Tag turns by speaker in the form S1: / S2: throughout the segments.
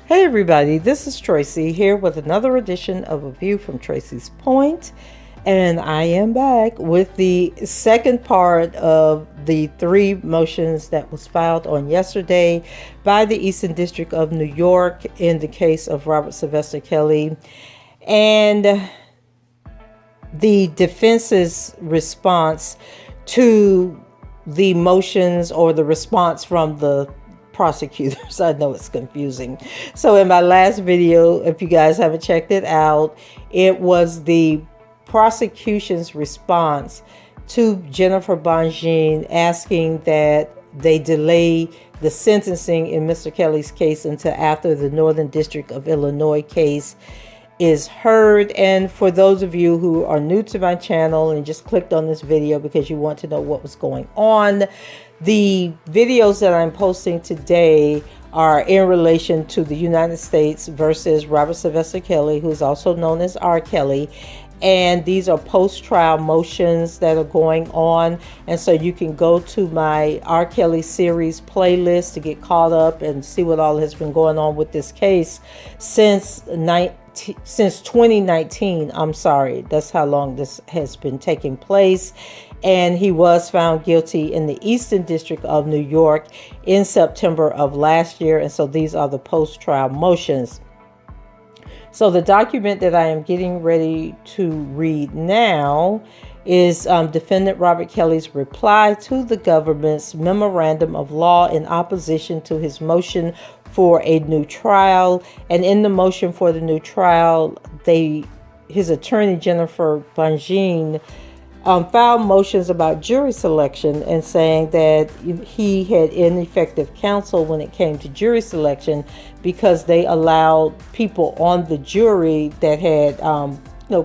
S1: Hey everybody, this is Tracy here with another edition of A View from Tracy's Point, and I am back with the second part of the 3 motions that was filed on yesterday by the Eastern District of New York in the case of Robert Sylvester Kelly, and the defense's response to the motions, or the response from the prosecutors. I know it's confusing. So in my last video, if you guys haven't checked it out, it was the prosecution's response to Jennifer Bonjean asking that they delay the sentencing in Mr. Kelly's case until after the Northern District of Illinois case is heard. And for those of you who are new to my channel and just clicked on this video because you want to know what was going on, the videos that I'm posting today are in relation to the United States versus Robert Sylvester Kelly, who's also known as R. Kelly. And these are post-trial motions that are going on. And so you can go to my R. Kelly series playlist to get caught up and see what all has been going on with this case since 2019. I'm sorry, that's how long this has been taking place. And he was found guilty in the Eastern District of New York in September of last year. And so these are the post-trial motions. So the document that I am getting ready to read now is Defendant Robert Kelly's reply to the government's memorandum of law in opposition to his motion for a new trial. And in the motion for the new trial, his attorney, Jennifer Bonjean, filed motions about jury selection and saying that he had ineffective counsel when it came to jury selection because they allowed people on the jury that had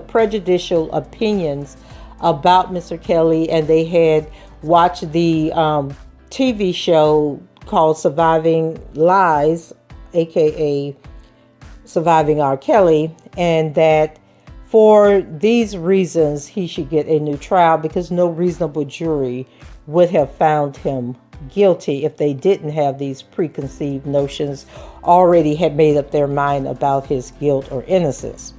S1: prejudicial opinions about Mr. Kelly, and they had watched the TV show called Surviving Lies, aka Surviving R. Kelly, and that for these reasons, he should get a new trial because no reasonable jury would have found him guilty if they didn't have these preconceived notions, already had made up their mind about his guilt or innocence.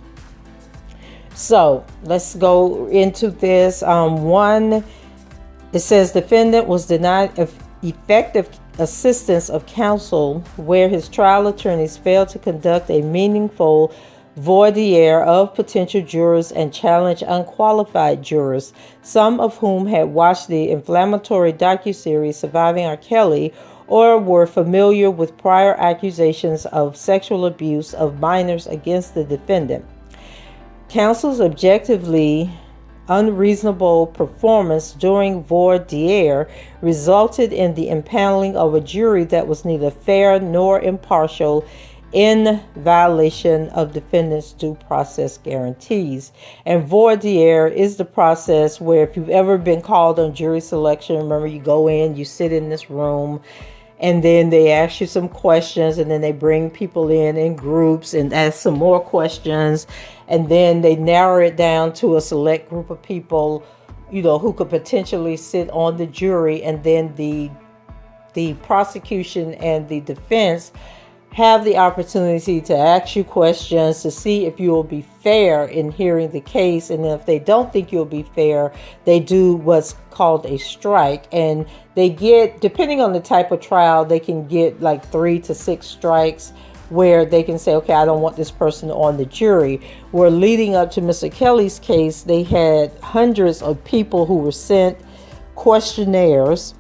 S1: So let's go into this. It says defendant was denied effective assistance of counsel where his trial attorneys failed to conduct a meaningful voir dire of potential jurors and challenge unqualified jurors, some of whom had watched the inflammatory docuseries Surviving R. Kelly or were familiar with prior accusations of sexual abuse of minors against the defendant. Counsel's objectively unreasonable performance during voir dire resulted in the impaneling of a jury that was neither fair nor impartial, in violation of defendant's due process guarantees. And voir dire is the process where if you've ever been called on jury selection, remember you go in, you sit in this room, and then they ask you some questions, and then they bring people in groups and ask some more questions, and then they narrow it down to a select group of people, who could potentially sit on the jury, and then the prosecution and the defense have the opportunity to ask you questions to see if you will be fair in hearing the case. And if they don't think you'll be fair, they do what's called a strike. And they get, depending on the type of trial, they can get like 3 to 6 strikes where they can say, okay, I don't want this person on the jury. Where leading up to Mr. Kelly's case, they had hundreds of people who were sent questionnaires.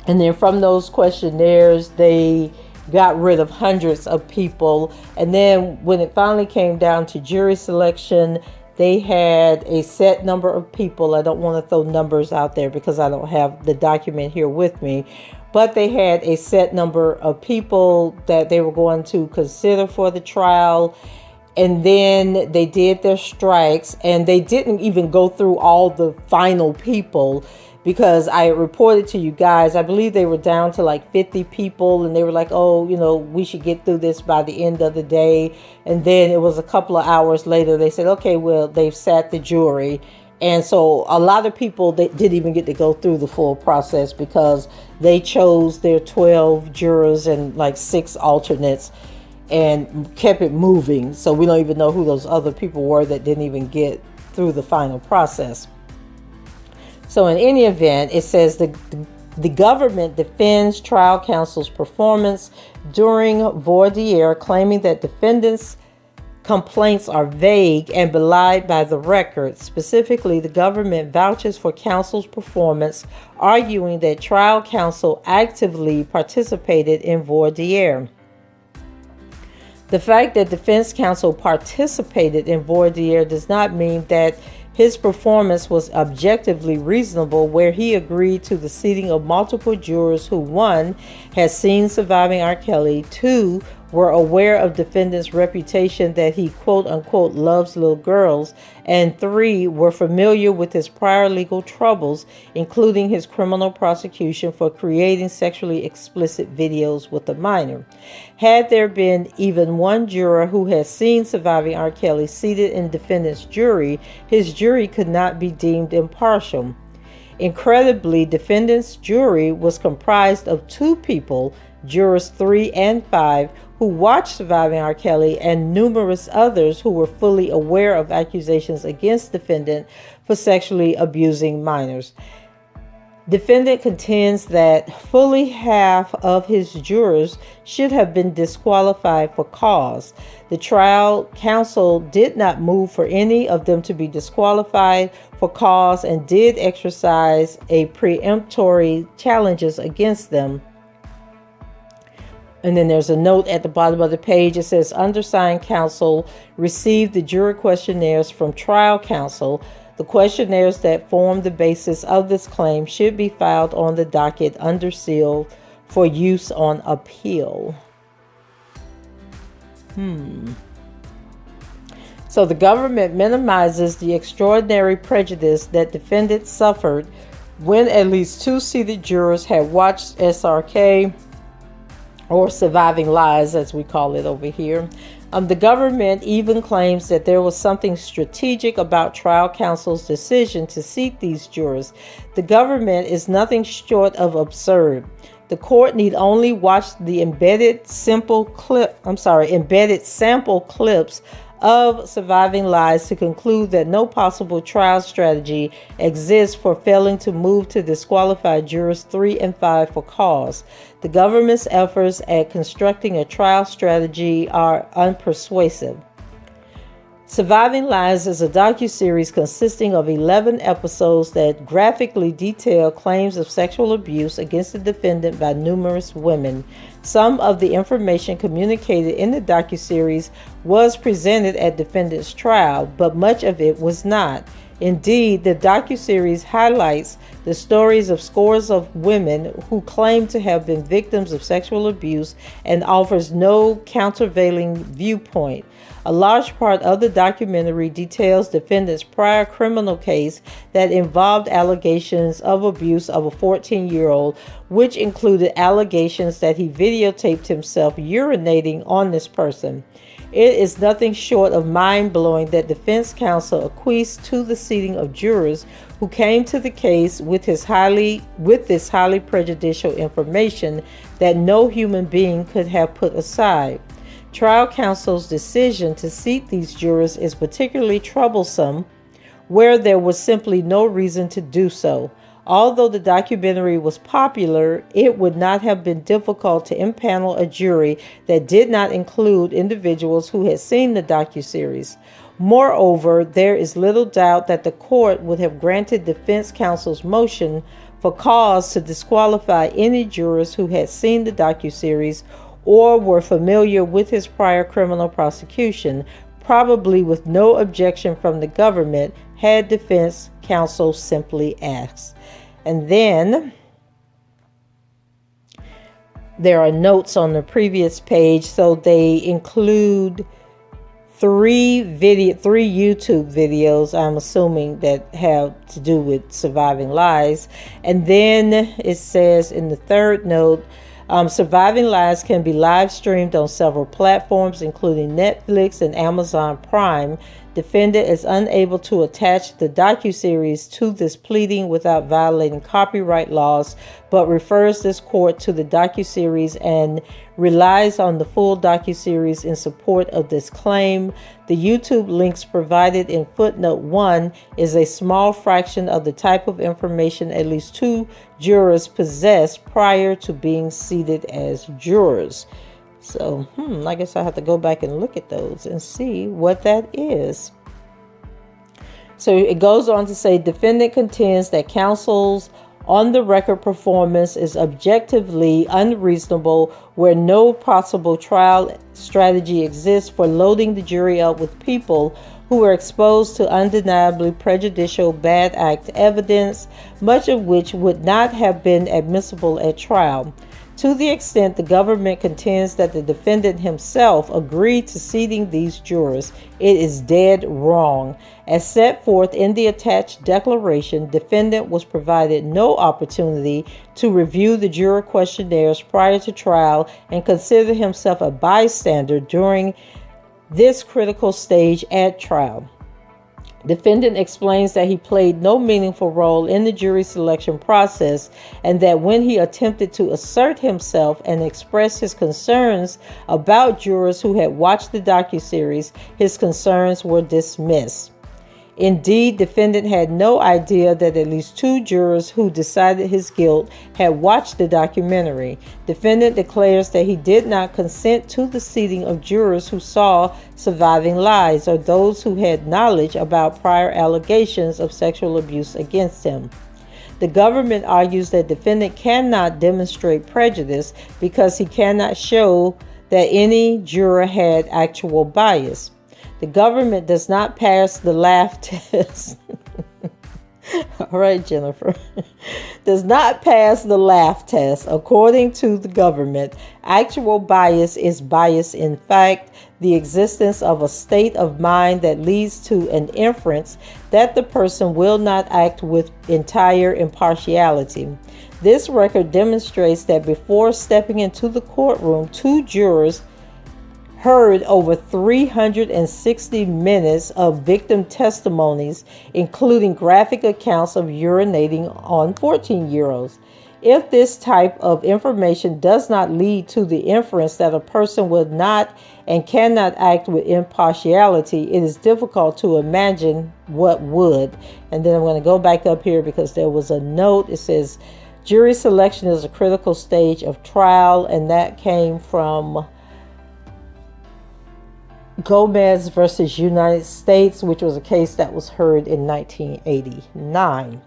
S1: And then from those questionnaires, they got rid of hundreds of people. And then when it finally came down to jury selection, they had a set number of people. I don't want to throw numbers out there because I don't have the document here with me, but they had a set number of people that they were going to consider for the trial. And then they did their strikes, and they didn't even go through all the final people, because I reported to you guys, I believe they were down to like 50 people, and they were like, oh, you know, we should get through this by the end of the day. And then it was a couple of hours later, they said, okay, well, they've sat the jury. And so a lot of people that didn't even get to go through the full process, because they chose their 12 jurors and like 6 alternates and kept it moving. So we don't even know who those other people were that didn't even get through the final process. So in any event, it says the government defends trial counsel's performance during voir dire, claiming that defendants' complaints are vague and belied by the record. Specifically, the government vouches for counsel's performance, arguing that trial counsel actively participated in voir dire. The fact that defense counsel participated in voir dire does not mean that his performance was objectively reasonable, where he agreed to the seating of multiple jurors who, 1, had seen surviving R. Kelly, 2, were aware of defendant's reputation that he quote-unquote loves little girls, and 3, were familiar with his prior legal troubles, including his criminal prosecution for creating sexually explicit videos with a minor. Had there been even one juror who had seen surviving R. Kelly seated in defendant's jury, his jury could not be deemed impartial. Incredibly, defendant's jury was comprised of 2 people, jurors 3 and 5, who watched surviving R. Kelly, and numerous others who were fully aware of accusations against defendant for sexually abusing minors. Defendant contends that fully half of his jurors should have been disqualified for cause. The trial counsel did not move for any of them to be disqualified for cause and did exercise a preemptory challenges against them. And then there's a note at the bottom of the page. It says, undersigned counsel received the jury questionnaires from trial counsel. The questionnaires that form the basis of this claim should be filed on the docket under seal for use on appeal. So the government minimizes the extraordinary prejudice that defendants suffered when at least 2 seated jurors had watched SRK, or Surviving Lies, as we call it over here. The government even claims that there was something strategic about trial counsel's decision to seat these jurors. The government is nothing short of absurd. The court need only watch the embedded sample clips of Surviving Lies to conclude that no possible trial strategy exists for failing to move to disqualify jurors 3 and 5 for cause. The government's efforts at constructing a trial strategy are unpersuasive. Surviving Lies is a docuseries consisting of 11 episodes that graphically detail claims of sexual abuse against the defendant by numerous women. Some of the information communicated in the docuseries was presented at defendant's trial, but much of it was not. Indeed, the docuseries highlights the stories of scores of women who claim to have been victims of sexual abuse and offers no countervailing viewpoint. A large part of the documentary details defendant's prior criminal case that involved allegations of abuse of a 14-year-old, which included allegations that he videotaped himself urinating on this person. It is nothing short of mind-blowing that defense counsel acquiesced to the seating of jurors who came to the case with this highly prejudicial information that no human being could have put aside. Trial counsel's decision to seat these jurors is particularly troublesome where there was simply no reason to do so. Although the documentary was popular, it would not have been difficult to impanel a jury that did not include individuals who had seen the docuseries. Moreover, there is little doubt that the court would have granted defense counsel's motion for cause to disqualify any jurors who had seen the docuseries or were familiar with his prior criminal prosecution, probably with no objection from the government had defense counsel simply asked. And then there are notes on the previous page. So they include three YouTube videos, I'm assuming, that have to do with surviving lies. And then it says in the third note, Surviving Lies can be live streamed on several platforms, including Netflix and Amazon Prime. Defendant is unable to attach the docuseries to this pleading without violating copyright laws, but refers this court to the docuseries and relies on the full docuseries in support of this claim. The YouTube links provided in footnote 1 is a small fraction of the type of information at least 2 jurors possessed prior to being seated as jurors. So, I guess I have to go back and look at those and see what that is. So it goes on to say, defendant contends that counsel's on-the-record performance is objectively unreasonable where no possible trial strategy exists for loading the jury up with people who were exposed to undeniably prejudicial bad act evidence, much of which would not have been admissible at trial. To the extent the government contends that the defendant himself agreed to seating these jurors, it is dead wrong. As set forth in the attached declaration, defendant was provided no opportunity to review the juror questionnaires prior to trial and consider himself a bystander during this critical stage at trial. Defendant explains that he played no meaningful role in the jury selection process and that when he attempted to assert himself and express his concerns about jurors who had watched the docuseries, his concerns were dismissed. Indeed, defendant had no idea that at least 2 jurors who decided his guilt had watched the documentary. Defendant declares that he did not consent to the seating of jurors who saw Surviving Lies or those who had knowledge about prior allegations of sexual abuse against him. The government argues that defendant cannot demonstrate prejudice because he cannot show that any juror had actual bias. The government does not pass the laugh test. All right, Jennifer. Does not pass the laugh test. According to the government, actual bias is bias in fact, the existence of a state of mind that leads to an inference that the person will not act with entire impartiality. This record demonstrates that before stepping into the courtroom, 2 jurors heard over 360 minutes of victim testimonies, including graphic accounts of urinating on 14-year-olds. If this type of information does not lead to the inference that a person will not and cannot act with impartiality, it is difficult to imagine what would. And then I'm going to go back up here because there was a note. It says, jury selection is a critical stage of trial, and that came from Gomez versus United States, which was a case that was heard in 1989.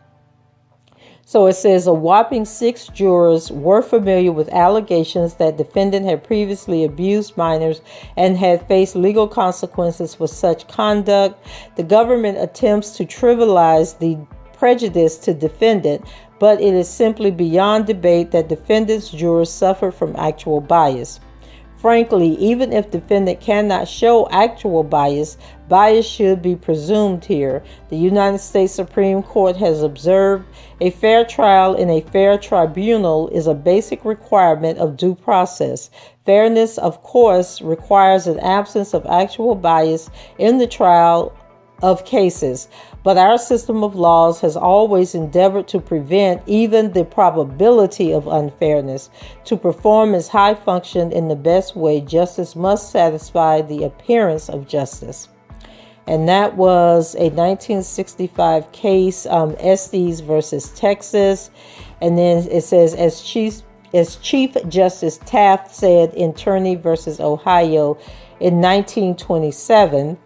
S1: So it says a whopping 6 jurors were familiar with allegations that defendant had previously abused minors and had faced legal consequences for such conduct. The government attempts to trivialize the prejudice to defendant, but it is simply beyond debate that defendant's jurors suffered from actual bias. Frankly, even if defendant cannot show actual bias, bias should be presumed here. The United States Supreme Court has observed a fair trial in a fair tribunal is a basic requirement of due process. Fairness, of course, requires an absence of actual bias in the trial of cases, but our system of laws has always endeavored to prevent even the probability of unfairness. To perform its high function in the best way, justice must satisfy the appearance of justice. And that was a 1965 case, Estes versus Texas. And then it says, as Chief Justice Taft said in Turney versus Ohio in 1927,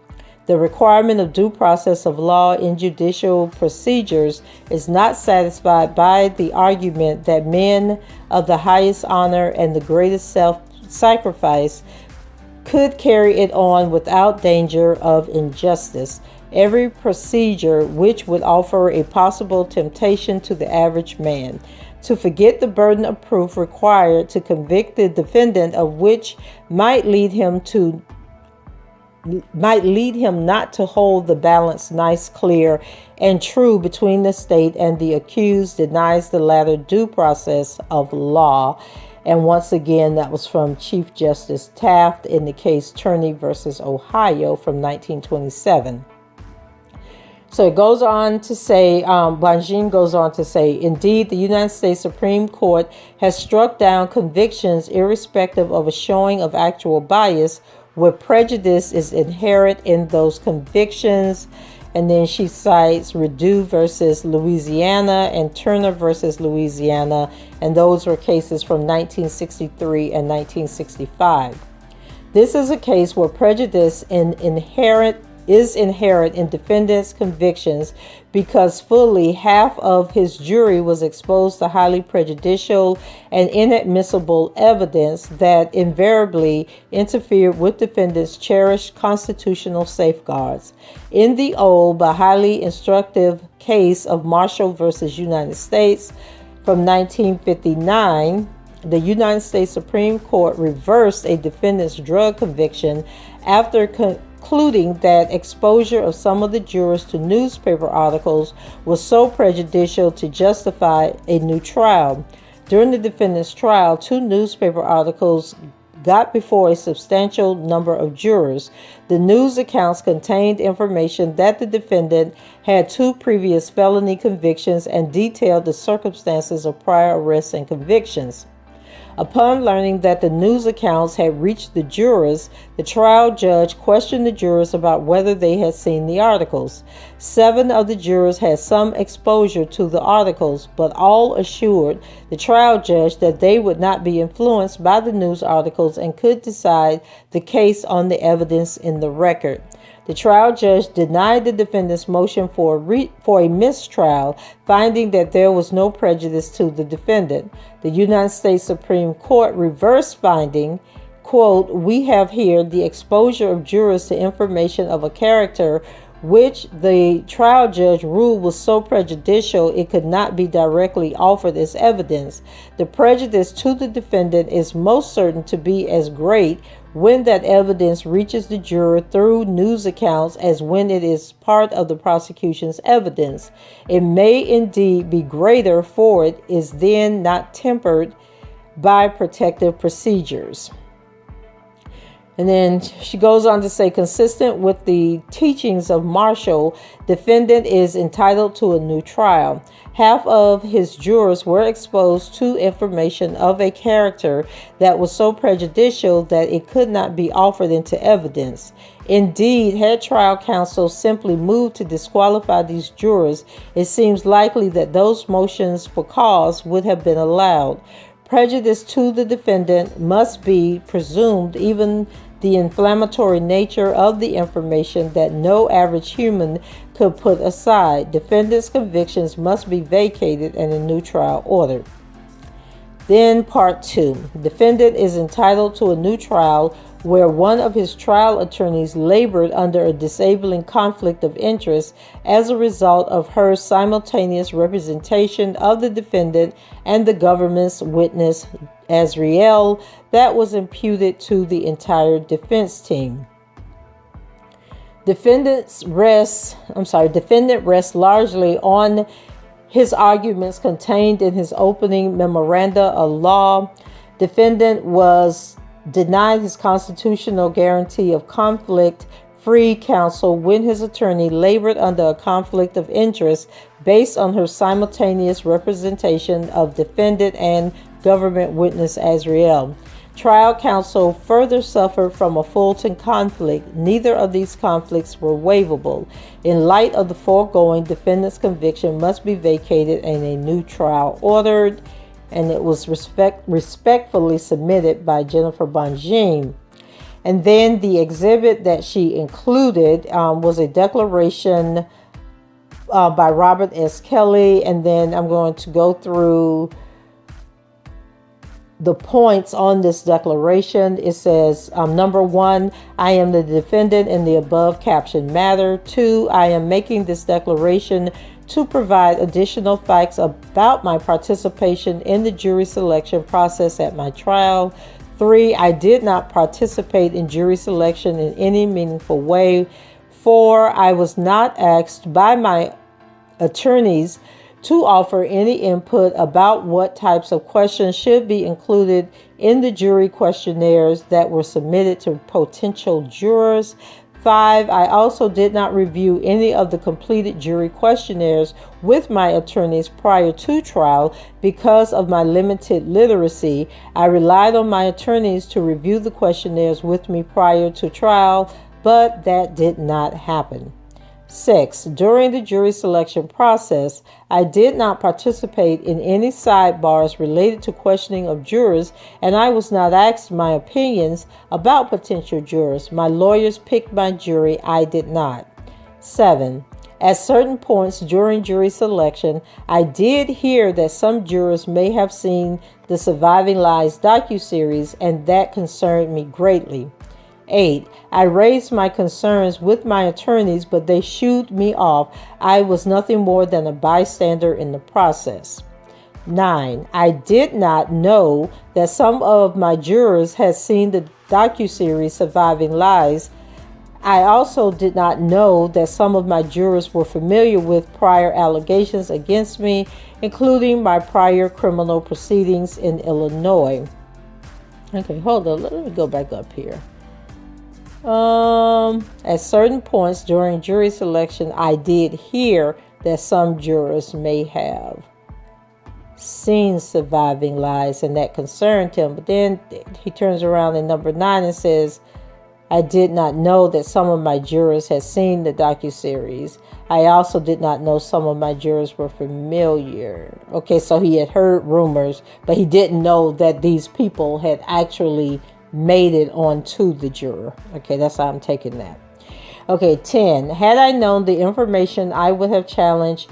S1: the requirement of due process of law in judicial procedures is not satisfied by the argument that men of the highest honor and the greatest self-sacrifice could carry it on without danger of injustice. Every procedure which would offer a possible temptation to the average man. to forget the burden of proof required to convict the defendant, of which might lead him not to hold the balance nice, clear, and true between the state and the accused, denies the latter due process of law. And once again, that was from Chief Justice Taft in the case Turney versus Ohio from 1927. So it goes on to say, Bonjean goes on to say, indeed, the United States Supreme Court has struck down convictions irrespective of a showing of actual bias, where prejudice is inherent in those convictions. And then she cites Redoux versus Louisiana and Turner versus Louisiana, and those were cases from 1963 and 1965. This is a case where prejudice is inherent in defendant's convictions because fully half of his jury was exposed to highly prejudicial and inadmissible evidence that invariably interfered with defendant's cherished constitutional safeguards. In the old but highly instructive case of Marshall versus United States from 1959, the United States Supreme Court reversed a defendant's drug conviction after concluding that exposure of some of the jurors to newspaper articles was so prejudicial to justify a new trial. During the defendant's trial, 2 newspaper articles got before a substantial number of jurors. The news accounts contained information that the defendant had 2 previous felony convictions and detailed the circumstances of prior arrests and convictions. Upon learning that the news accounts had reached the jurors, the trial judge questioned the jurors about whether they had seen the articles. 7 of the jurors had some exposure to the articles, but all assured the trial judge that they would not be influenced by the news articles and could decide the case on the evidence in the record. The trial judge denied the defendant's motion for a mistrial, finding that there was no prejudice to the defendant. The United States Supreme Court reversed, finding, quote, "We have here the exposure of jurors to information of a character which the trial judge ruled was so prejudicial it could not be directly offered as evidence. The prejudice to the defendant is most certain to be as great when that evidence reaches the juror through news accounts as when it is part of the prosecution's evidence. It may indeed be greater, for it is then not tempered by protective procedures." And then she goes on to say, consistent with the teachings of Marshall, defendant is entitled to a new trial. Half of his jurors were exposed to information of a character that was so prejudicial that it could not be offered into evidence. Indeed, had trial counsel simply moved to disqualify these jurors, it seems likely that those motions for cause would have been allowed. Prejudice to the defendant must be presumed, even the inflammatory nature of the information that no average human could put aside. Defendant's convictions must be vacated and a new trial ordered. Then part 2. Defendant is entitled to a new trial where one of his trial attorneys labored under a disabling conflict of interest as a result of her simultaneous representation of the defendant and the government's witness, Ariel, that was imputed to the entire defense team. Defendant rests largely on his arguments contained in his opening memoranda of law. Defendant was denied his constitutional guarantee of conflict-free counsel when his attorney labored under a conflict of interest based on her simultaneous representation of defendant and government witness Ariel. Trial counsel further suffered from a Fulton conflict. Neither of these conflicts were waivable. In light of the foregoing, defendant's conviction must be vacated and a new trial ordered. And it was respectfully submitted by Jennifer Bonjean. And then the exhibit that she included was a declaration by Robert S. Kelly. And then I'm going to go through the points on this declaration. It says, number 1, I am the defendant in the above captioned matter. 2, I am making this declaration to provide additional facts about my participation in the jury selection process at my trial. 3, I did not participate in jury selection in any meaningful way. 4, I was not asked by my attorneys to offer any input about what types of questions should be included in the jury questionnaires that were submitted to potential jurors. 5, I also did not review any of the completed jury questionnaires with my attorneys prior to trial because of my limited literacy. I relied on my attorneys to review the questionnaires with me prior to trial, but that did not happen. 6, during the jury selection process, I did not participate in any sidebars related to questioning of jurors, and I was not asked my opinions about potential jurors. My lawyers picked my jury, I did not. 7, at certain points during jury selection, I did hear that some jurors may have seen the Surviving Lies docuseries, and that concerned me greatly. 8, I raised my concerns with my attorneys, but they shooed me off. I was nothing more than a bystander in the process. 9, I did not know that some of my jurors had seen the docuseries Surviving Lies. I also did not know that some of my jurors were familiar with prior allegations against me, including my prior criminal proceedings in Illinois. Okay, hold on. Let me go back up here. At certain points during jury selection, I did hear that some jurors may have seen Surviving Lies, and that concerned him. But then he turns around in number 9 and says, I did not know that some of my jurors had seen the docuseries. I also did not know some of my jurors were familiar. Okay, so he had heard rumors, but he didn't know that these people had actually made it onto the juror. Okay, that's how I'm taking that. Okay, 10. Had I known the information, I would have challenged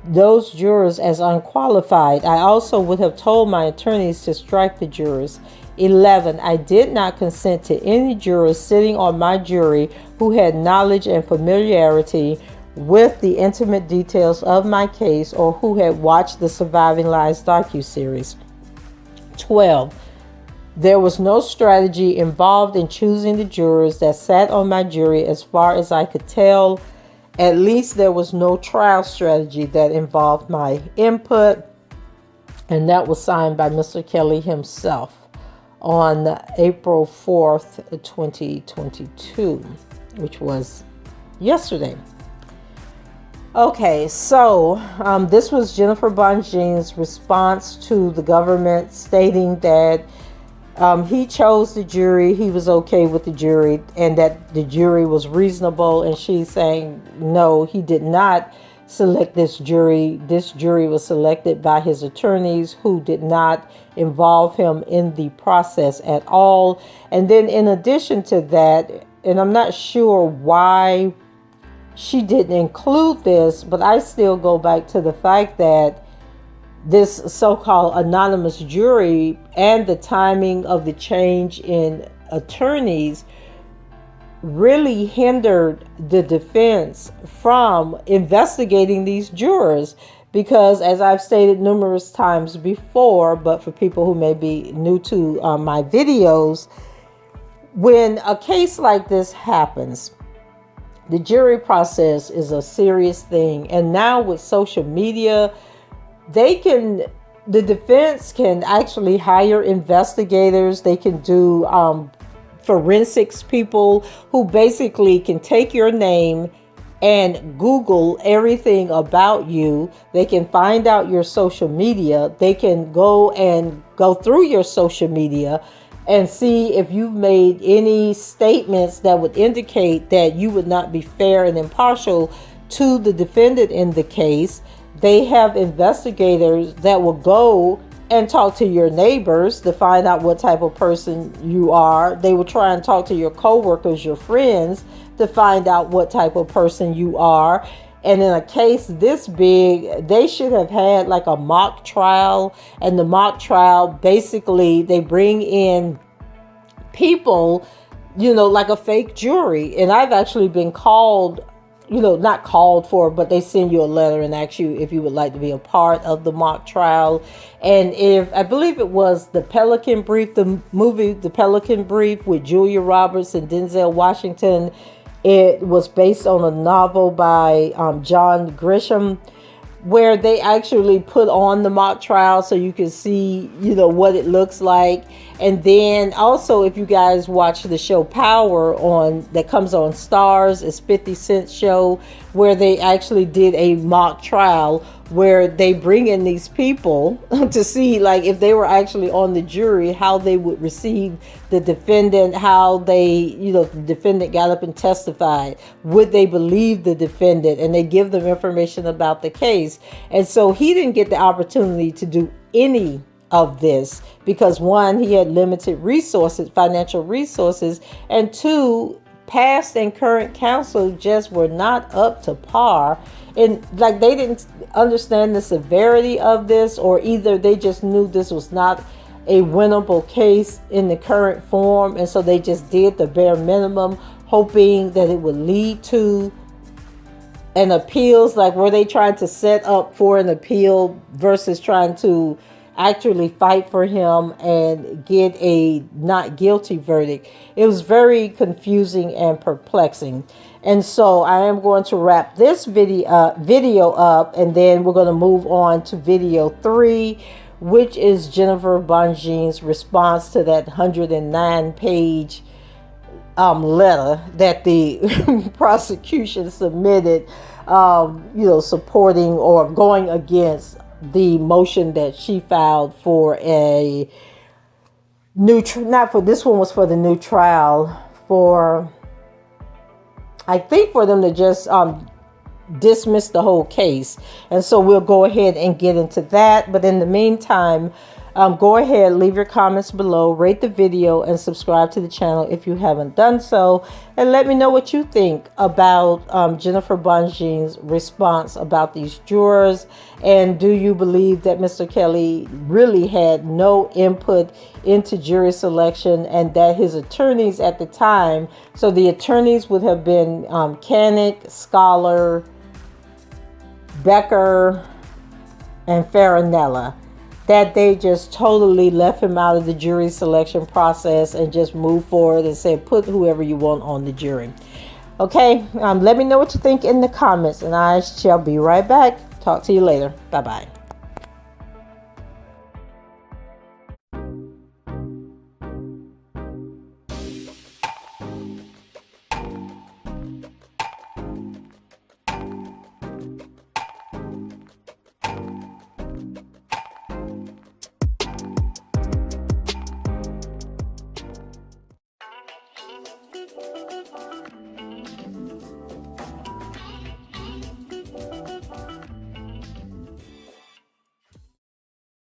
S1: those jurors as unqualified. I also would have told my attorneys to strike the jurors. 11. I did not consent to any jurors sitting on my jury who had knowledge and familiarity with the intimate details of my case or who had watched the Surviving Lies docuseries. 12. There was no strategy involved in choosing the jurors that sat on my jury as far as I could tell. At least there was no trial strategy that involved my input, and that was signed by Mr. Kelly himself on April 4th, 2022, which was yesterday. Okay, so this was Jennifer Bonjean's response to the government stating that he chose the jury, he was okay with the jury, and that the jury was reasonable. And she's saying, no, he did not select this jury. This jury was selected by his attorneys who did not involve him in the process at all. And then in addition to that, and I'm not sure why she didn't include this, but I still go back to the fact that this so-called anonymous jury and the timing of the change in attorneys really hindered the defense from investigating these jurors. Because as I've stated numerous times before, but for people who may be new to my videos, when a case like this happens, the jury process is a serious thing. And now with social media, the defense can actually hire investigators. They can do forensics people who basically can take your name and Google everything about you. They can find out your social media. They can go through your social media and see if you've made any statements that would indicate that you would not be fair and impartial to the defendant in the case. They have investigators that will go and talk to your neighbors to find out what type of person you are. They will try and talk to your coworkers, your friends, to find out what type of person you are. And in a case this big, they should have had like a mock trial. And the mock trial, basically, they bring in people, like a fake jury. And I've actually been called not called for, but they send you a letter and ask you if you would like to be a part of the mock trial. And if I believe it was the Pelican Brief, the movie The Pelican Brief with Julia Roberts and Denzel Washington, it was based on a novel by John Grisham, where they actually put on the mock trial so you can see, what it looks like. And then also, if you guys watch the show Power that comes on Stars, it's 50 Cent show, where they actually did a mock trial where they bring in these people to see, like, if they were actually on the jury, how they would receive the defendant, how the defendant got up and testified, would they believe the defendant, and they give them information about the case. And so he didn't get the opportunity to do any of this because, one, he had limited resources, financial resources, and two, past and current counsel just were not up to par. And like, they didn't understand the severity of this, or either they just knew this was not a winnable case in the current form, and so they just did the bare minimum, hoping that it would lead to an appeals. Like, were they trying to set up for an appeal versus trying to actually fight for him and get a not guilty verdict? It was very confusing and perplexing. And so I am going to wrap this video up, and then we're going to move on to video 3, which is Jennifer Bonjean's response to that 109-page letter that the prosecution submitted, supporting or going against the motion that she filed for a new this one was for the new trial, for I think for them to just dismiss the whole case. And so we'll go ahead and get into that. But in the meantime, go ahead, leave your comments below, rate the video, and subscribe to the channel if you haven't done so. And let me know what you think about Jennifer Bonjean's response about these jurors. And do you believe that Mr. Kelly really had no input into jury selection, and that his attorneys at the time, so the attorneys would have been Koenig, Scholar, Becker, and Farinella, that they just totally left him out of the jury selection process and just moved forward and said, put whoever you want on the jury. Okay, let me know what you think in the comments, and I shall be right back. Talk to you later. Bye-bye.